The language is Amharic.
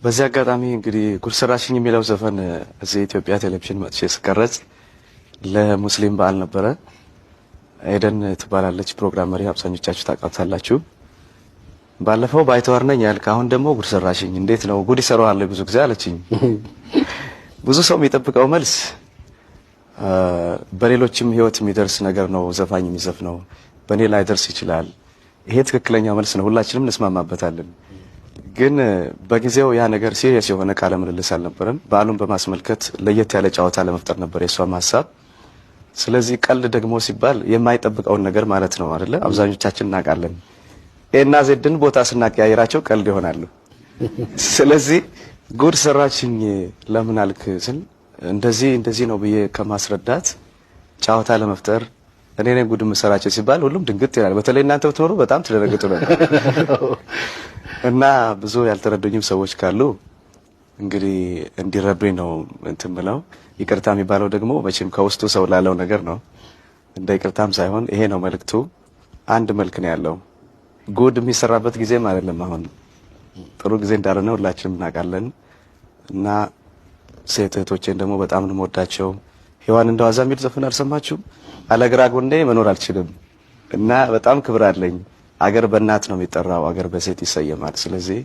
በዚህ አጋጣሚ እንግዲህ ጉድ ሰራሽኝ የሚለው ዘፈን እዚህ ኢትዮጵያ ቴሌቪዥን መጥቼ ስቀረጽ ለሙስሊም በዓል ነበረ። ኤደን ትባላለች ፕሮግራም መሪ፣ አብዛኞቻችሁ ታውቃታላችሁ። ባለፈው ባይተዋር ነኝ ያልክ፣ አሁን ደግሞ ጉድ ሰራሽኝ እንዴት ነው ጉድ ይሰራዋል ብዙ ጊዜ አለችኝ። ብዙ ሰው የሚጠብቀው መልስ በሌሎችም ህይወት የሚደርስ ነገር ነው ዘፋኝ የሚዘፍነው፣ በእኔ ላይ ደርስ ይችላል። ይሄ ትክክለኛ መልስ ነው፣ ሁላችንም እንስማማበታለን። ግን በጊዜው ያ ነገር ሲሪየስ የሆነ ቃለ ምልልስ አልነበረም። በዓሉን በማስመልከት ለየት ያለ ጨዋታ ለመፍጠር ነበር የሷም ሀሳብ። ስለዚህ ቀልድ ደግሞ ሲባል የማይጠብቀውን ነገር ማለት ነው አይደለ? አብዛኞቻችን እናውቃለን። ኤና ዜድን ቦታ ስናቀያይራቸው ቀልድ ይሆናሉ። ስለዚህ ጉድ ሰራችኝ ለምን አልክ ስል እንደዚህ ነው ብዬ ከማስረዳት ጨዋታ ለመፍጠር እኔ ነኝ ጉድ መሰራቸው ሲባል ሁሉም ድንግጥ ይላል። በተለይ እናንተ ብትኖሩ በጣም ትደነግጡ ነበር። እና ብዙ ያልተረዱኝም ሰዎች ካሉ እንግዲህ እንዲረዱኝ ነው እንትን ብለው። ይቅርታ የሚባለው ደግሞ መቼም ከውስጡ ሰው ላለው ነገር ነው። እንደ ይቅርታም ሳይሆን ይሄ ነው መልእክቱ። አንድ መልክ ነው ያለው። ጉድ የሚሰራበት ጊዜም አይደለም አሁን፣ ጥሩ ጊዜ እንዳልሆነ ሁላችንም እናውቃለን። እና ሴት እህቶቼን ደግሞ በጣም ነው የምወዳቸው። ሔዋን እንደዋዛ የሚል ዘፈን አልሰማችሁም? አለግራ ጎኔ መኖር አልችልም እና በጣም ክብር አለኝ። አገር በእናት ነው የሚጠራው፣ አገር በሴት ይሰየማል። ስለዚህ